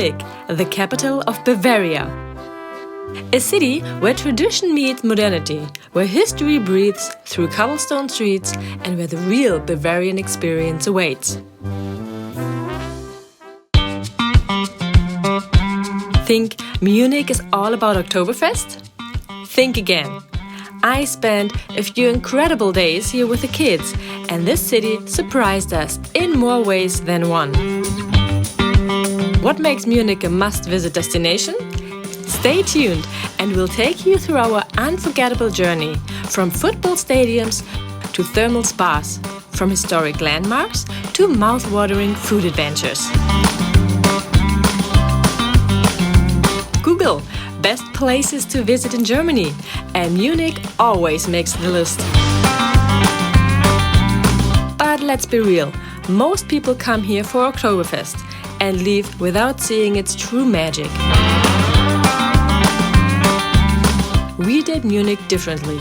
Munich, the capital of Bavaria. A city where tradition meets modernity, where history breathes through cobblestone streets and where the real Bavarian experience awaits. Think Munich is all about Oktoberfest? Think again. I spent a few incredible days here with the kids, and this city surprised us in more ways than one. What makes Munich a must-visit destination? Stay tuned and we'll take you through our unforgettable journey from football stadiums to thermal spas, from historic landmarks to mouth-watering food adventures. Google best places to visit in Germany, and Munich always makes the list. But let's be real, most people come here for Oktoberfest and leave without seeing its true magic. We did Munich differently.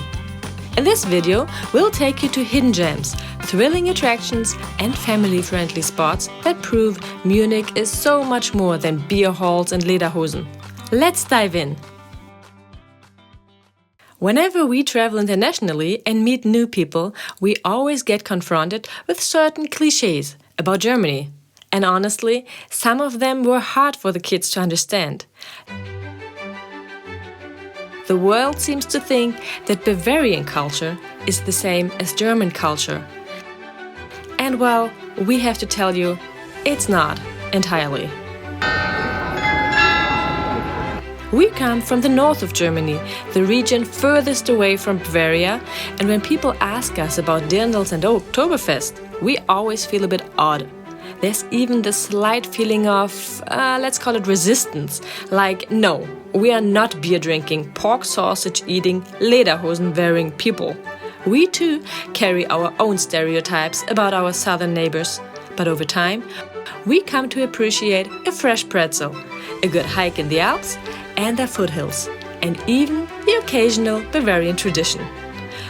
In this video, we'll take you to hidden gems, thrilling attractions and family-friendly spots that prove Munich is so much more than beer halls and lederhosen. Let's dive in. Whenever we travel internationally and meet new people, we always get confronted with certain clichés about Germany. And honestly, some of them were hard for the kids to understand. The world seems to think that Bavarian culture is the same as German culture. And well, we have to tell you, it's not entirely. We come from the north of Germany, the region furthest away from Bavaria, and when people ask us about Dirndls and Oktoberfest, we always feel a bit odd. There's even the slight feeling of, let's call it resistance, like, no, we are not beer-drinking, pork-sausage-eating, lederhosen-wearing people. We too carry our own stereotypes about our southern neighbors, but over time, we come to appreciate a fresh pretzel, a good hike in the Alps, and their foothills, and even the occasional Bavarian tradition.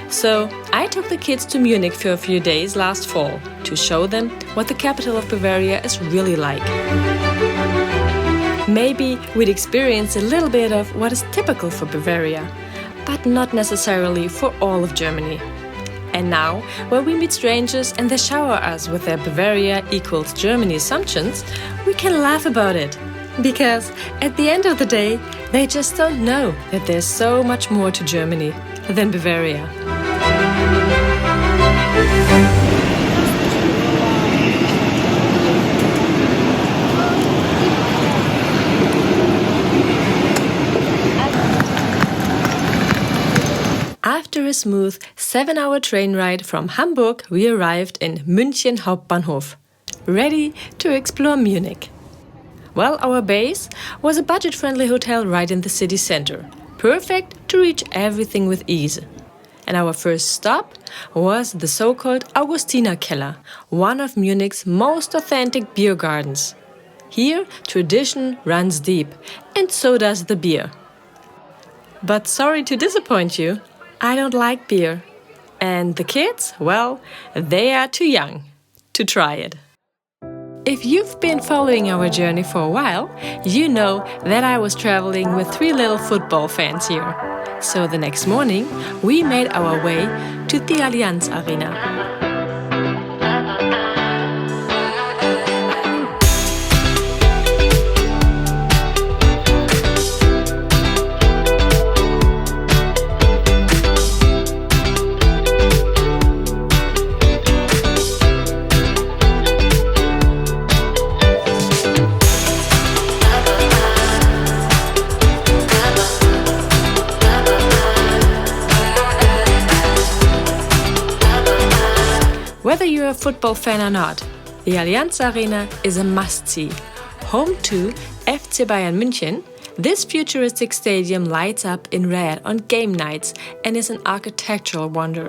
So I took the kids to Munich for a few days last fall to show them what the capital of Bavaria is really like. Maybe we'd experience a little bit of what is typical for Bavaria, but not necessarily for all of Germany. And now, where we meet strangers and they shower us with their Bavaria equals Germany assumptions, we can laugh about it. Because at the end of the day, they just don't know that there's so much more to Germany than Bavaria. After a smooth 7-hour train ride from Hamburg, we arrived in München Hauptbahnhof, ready to explore Munich. Well, our base was a budget-friendly hotel right in the city center, perfect to reach everything with ease. And our first stop was the so-called Augustiner Keller, one of Munich's most authentic beer gardens. Here, tradition runs deep, and so does the beer. But sorry to disappoint you, I don't like beer. And the kids, well, they are too young to try it. If you've been following our journey for a while, you know that I was traveling with 3 little football fans here. So the next morning, we made our way to the Allianz Arena. Whether you're a football fan or not, the Allianz Arena is a must-see. Home to FC Bayern München, this futuristic stadium lights up in red on game nights and is an architectural wonder.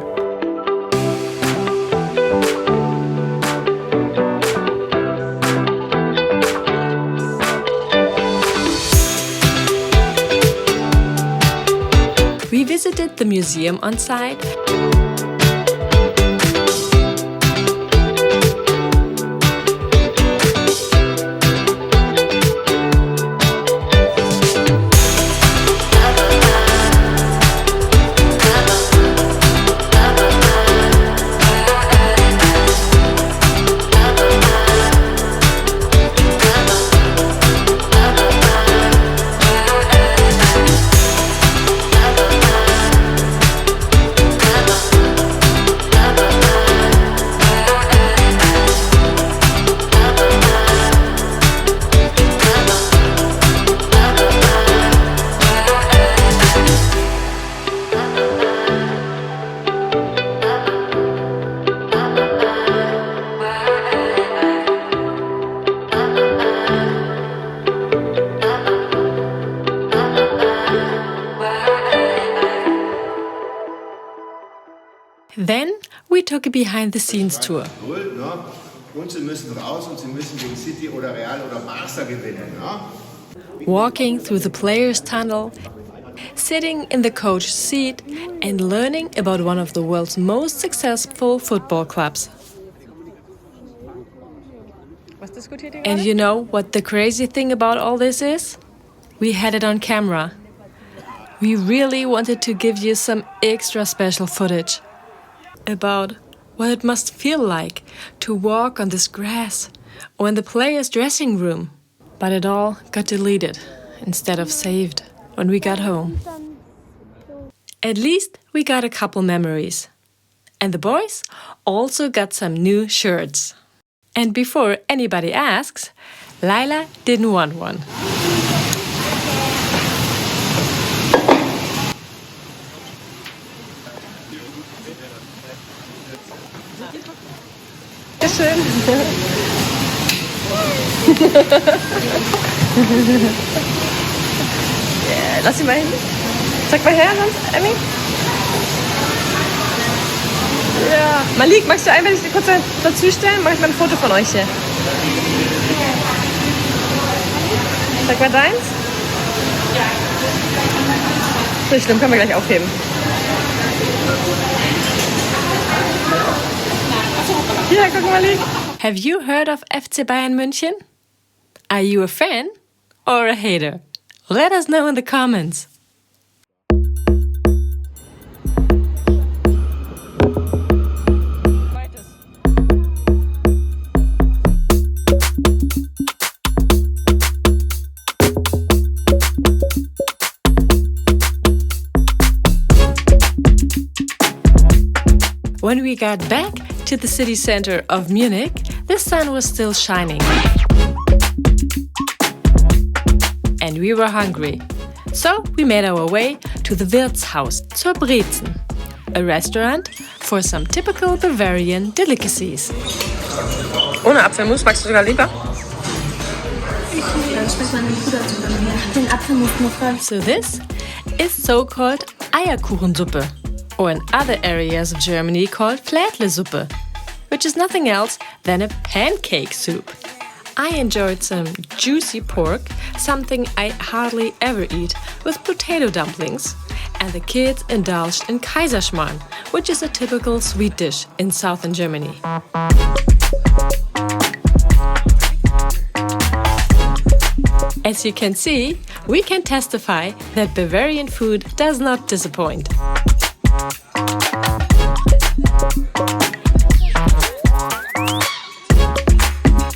We visited the museum on site, took a behind-the-scenes tour. Und sie müssen raus und sie müssen gegen City oder Real oder Barca gewinnen. Walking through the players' tunnel, sitting in the coach's seat and learning about one of the world's most successful football clubs. And you know what the crazy thing about all this is? We had it on camera. We really wanted to give you some extra special footage about what it must feel like to walk on this grass or in the players' dressing room. But it all got deleted instead of saved when we got home. At least we got a couple memories. And the boys also got some new shirts. And before anybody asks, Laila didn't want one. Schön. Yeah, lass sie mal hin. Sag mal her, sonst, Emmy. Ja. Malik, magst du ein, wenn ich dir kurz dazu stellen? Mach ich mal ein Foto von euch hier. Sag mal deins. Nicht schlimm, können wir gleich aufheben. Hier, guck mal, Malik. Have you heard of FC Bayern München? Are you a fan or a hater? Let us know in the comments. When we got back to the city center of Munich, the sun was still shining. And we were hungry. So we made our way to the Wirtshaus zur Brezen, a restaurant for some typical Bavarian delicacies. Ohne Apfelmus, magst du sogar lieber? So this is so-called Eierkuchensuppe, or in other areas of Germany called Flädlesuppe, which is nothing else than a pancake soup. I enjoyed some juicy pork, something I hardly ever eat, with potato dumplings, and the kids indulged in Kaiserschmarrn, which is a typical sweet dish in southern Germany. As you can see, we can testify that Bavarian food does not disappoint.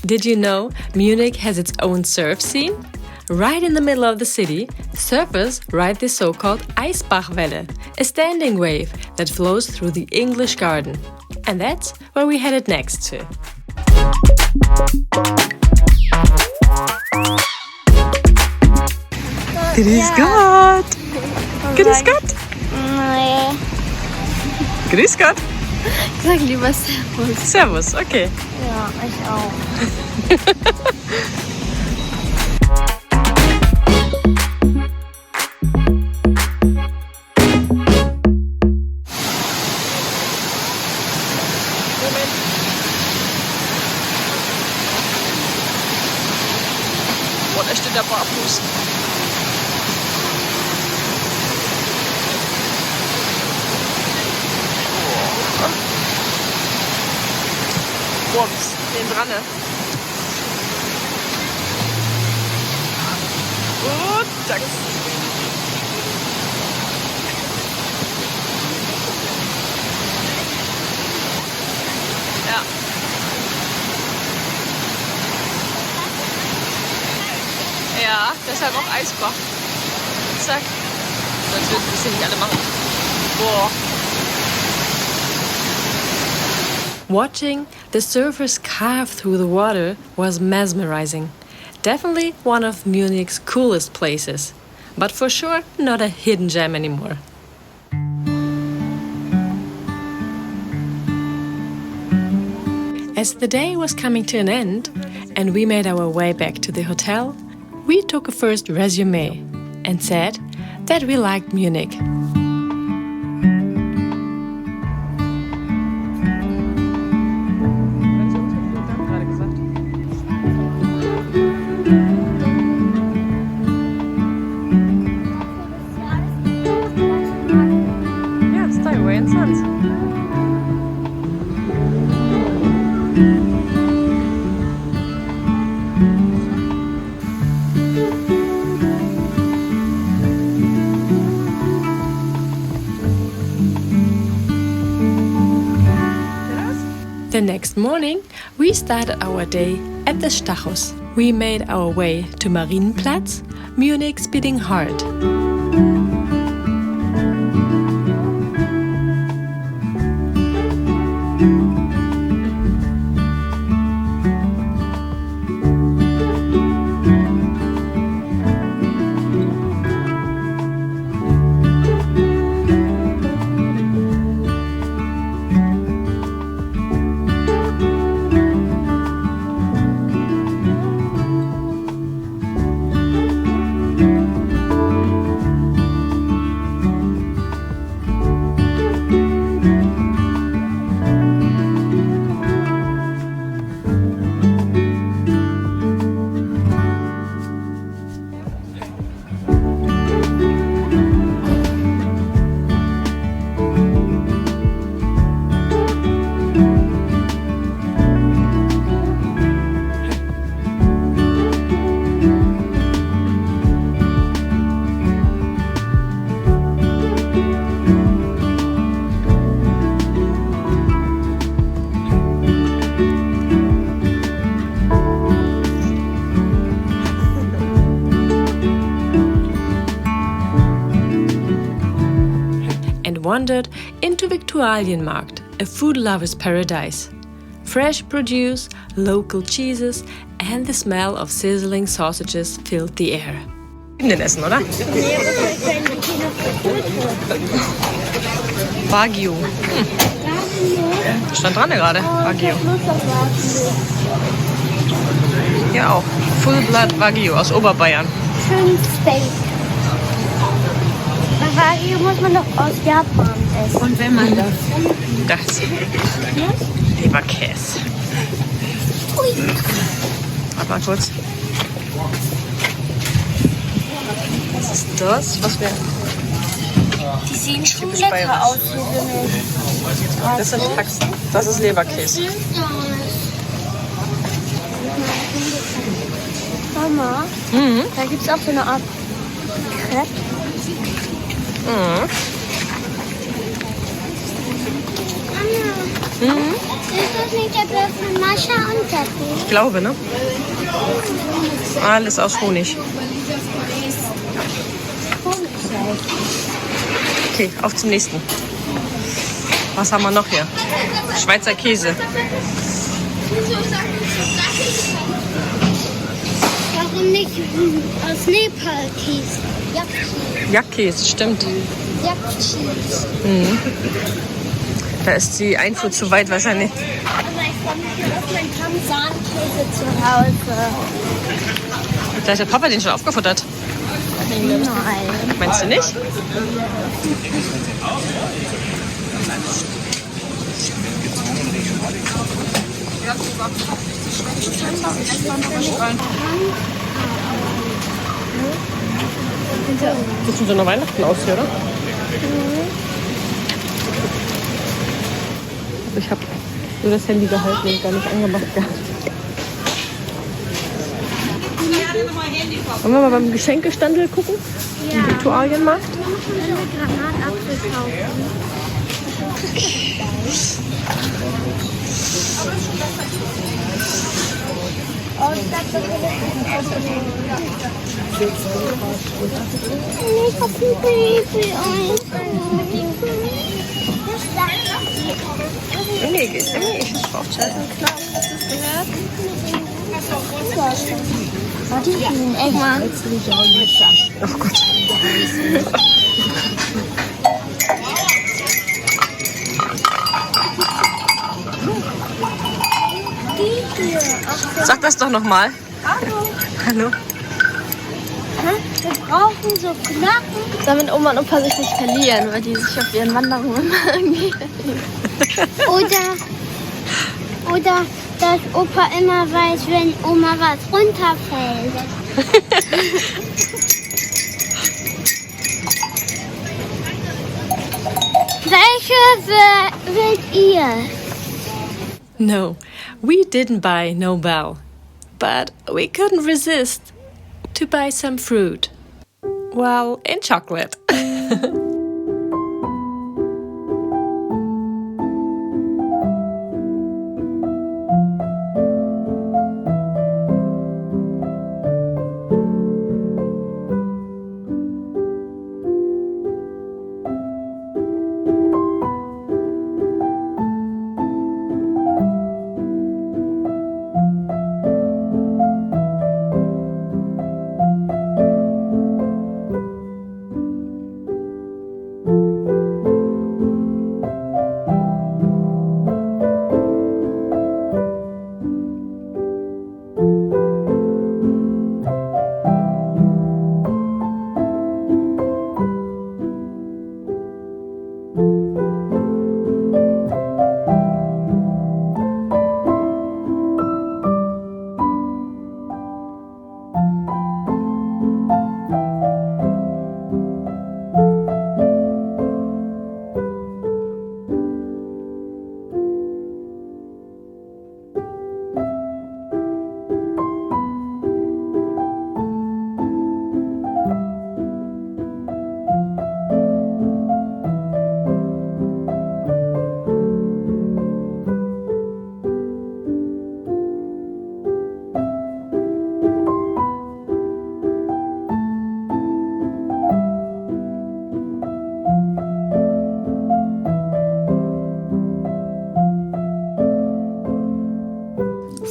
Did you know Munich has its own surf scene? Right in the middle of the city, surfers ride the so-called Eisbachwelle, a standing wave that flows through the English Garden. And that's where we headed next to. Grüß Gott! Grüß Gott! Nee. Grüß Gott! Sag lieber Servus. Servus, okay. Ja, ich auch. Boah, da steht der Barfuß. Boah, den dran, ne? Gut, zack. Ja. Ja, deshalb auch Eisbach. Zack. Sonst würden wir es nicht alle machen. Boah. Watching the surfers carve through the water was mesmerizing. Definitely one of Munich's coolest places, but for sure not a hidden gem anymore. As the day was coming to an end and we made our way back to the hotel, we took a first resume and said that we liked Munich. The next morning, we started our day at the Stachus. We made our way to Marienplatz, Munich beating hard. Wandered into Viktualienmarkt, a food lover's paradise. Fresh produce, local cheeses and the smell of sizzling sausages filled the air. Den essen, oder? Wagyu. Stand dran gerade, Wagyu. Ja auch. Full Blood Wagyu aus Oberbayern. Schön Steak. Bavaria muss man doch aus Japan essen. Und wenn man das Leberkäse. Warte mal kurz. Was ist das? Was wir... Die sehen schon lecker aus. Das sind Haxen. Das ist Leberkäse. Mama, da gibt es auch so eine Art Crepe. Ist das nicht der Bild von Mascha und Teppi? Ich glaube, ne? Alles aus Honig. Okay, auf zum nächsten. Was haben wir noch hier? Schweizer Käse. Warum nicht aus Nepal-Käse? Jagdkäse, stimmt. Da ist die Einfuhr zu weit wahrscheinlich. Aber ich freue mich auf meinen Parmesankäse zu Hause. Vielleicht hat Papa den schon aufgefuttert. Nein. Meinst du nicht? Sieht schon so nach Weihnachten aus hier, oder? Ich habe nur das Handy gehalten und gar nicht angemacht gehabt. Wollen wir mal beim Geschenkestandel gucken? Ja. Im Viktualienmarkt? Granatapfel kaufen. Ich hab ein Baby. Nee, geht nicht. Ich brauche Zeit. Warte, ich bin echt mal. Oh Gott. Sag das doch nochmal. Hallo. Hallo. Wir brauchen so Knochen. Damit Oma und Opa sich nicht verlieren, weil die sich auf ihren Wanderungen immer irgendwie Oder dass Opa immer weiß, wenn Oma was runterfällt. Welche wählt ihr? No, We didn't buy no bell, but we couldn't resist to buy some fruit. Well, in chocolate.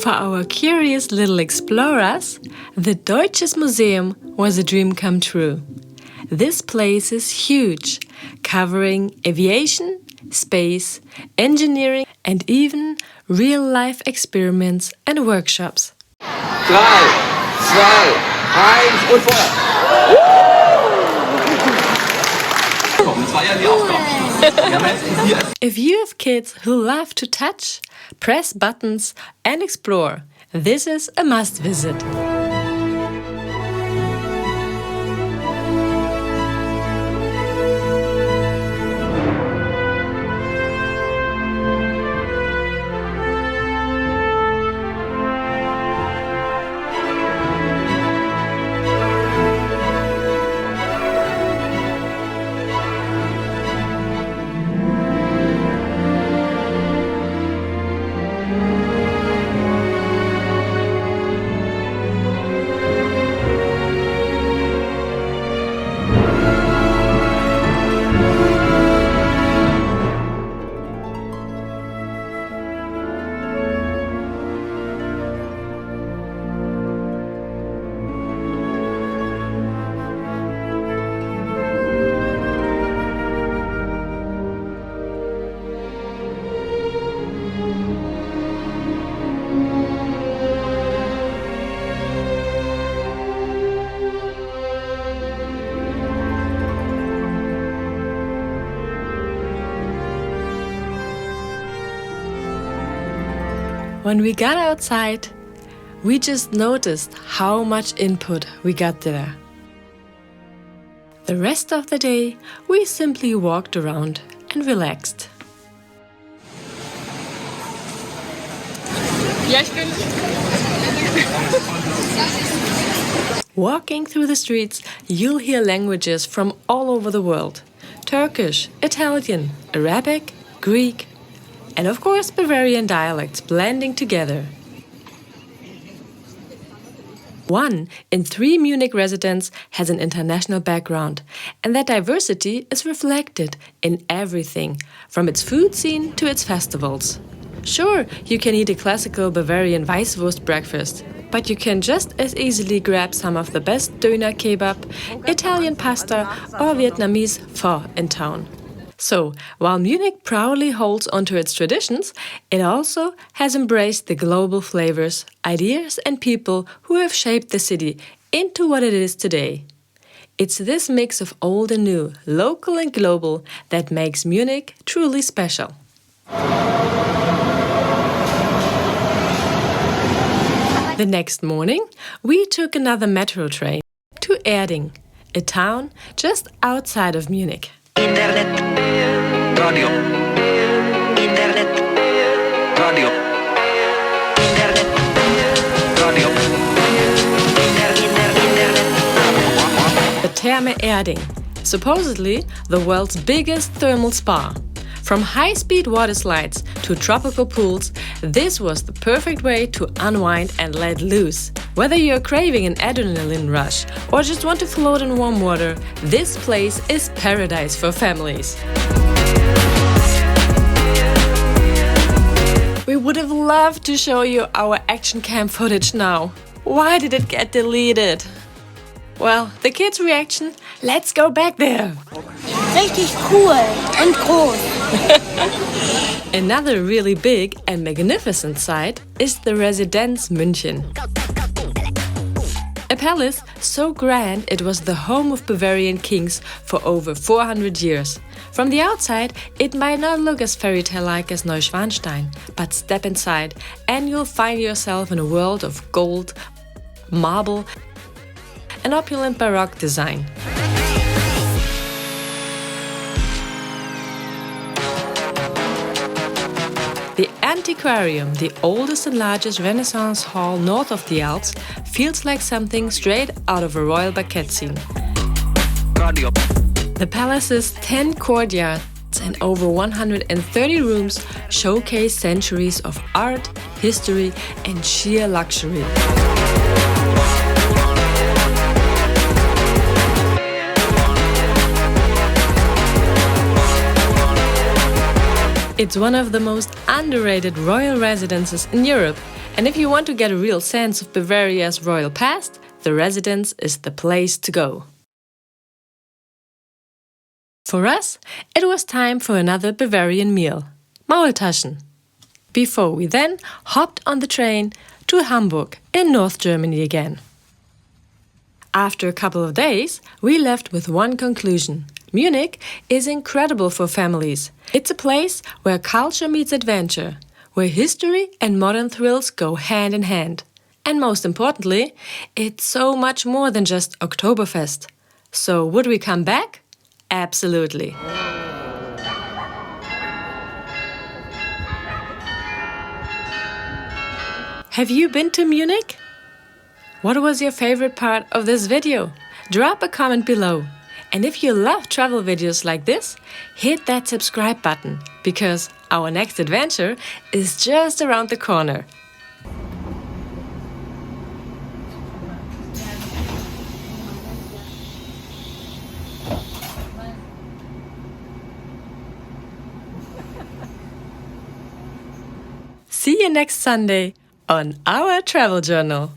For our curious little explorers, the Deutsches Museum was a dream come true. This place is huge, covering aviation, space, engineering, and even real-life experiments and workshops. 3, 2, 1 und Feuer! If you have kids who love to touch, press buttons and explore, this is a must visit. When we got outside, we just noticed how much input we got there. The rest of the day, we simply walked around and relaxed. Walking through the streets, you'll hear languages from all over the world. Turkish, Italian, Arabic, Greek, and of course Bavarian dialects blending together. 1 in 3 Munich residents has an international background, and that diversity is reflected in everything, from its food scene to its festivals. Sure, you can eat a classical Bavarian Weisswurst breakfast, but you can just as easily grab some of the best Döner kebab, Italian pasta, or Vietnamese pho in town. So, while Munich proudly holds onto its traditions, it also has embraced the global flavors, ideas and people who have shaped the city into what it is today. It's this mix of old and new, local and global, that makes Munich truly special. The next morning, we took another metro train to Erding, a town just outside of Munich. Internet, radio, Internet, radio, Therme Erding, supposedly the world's biggest thermal spa. From high-speed water slides to tropical pools, this was the perfect way to unwind and let loose. Whether you're craving an adrenaline rush or just want to float in warm water, this place is paradise for families. We would have loved to show you our action cam footage now. Why did it get deleted? Well, the kids' reaction, let's go back there. Richtig cool und groß. Another really big and magnificent site is the Residenz München. A palace so grand it was the home of Bavarian kings for over 400 years. From the outside, it might not look as fairy tale-like as Neuschwanstein, but step inside and you'll find yourself in a world of gold, marble, and opulent Baroque design. The Antiquarium, the oldest and largest Renaissance hall north of the Alps, feels like something straight out of a royal banquet scene. The palace's 10 courtyards and over 130 rooms showcase centuries of art, history, and sheer luxury. It's one of the most underrated royal residences in Europe, and if you want to get a real sense of Bavaria's royal past, the Residenz is the place to go. For us, it was time for another Bavarian meal, Maultaschen, before we then hopped on the train to Hamburg in North Germany again. After a couple of days, we left with one conclusion. Munich is incredible for families. It's a place where culture meets adventure, where history and modern thrills go hand in hand. And most importantly, it's so much more than just Oktoberfest. So would we come back? Absolutely. Have you been to Munich? What was your favorite part of this video? Drop a comment below. And if you love travel videos like this, hit that subscribe button, because our next adventure is just around the corner. See you next Sunday on our travel journal.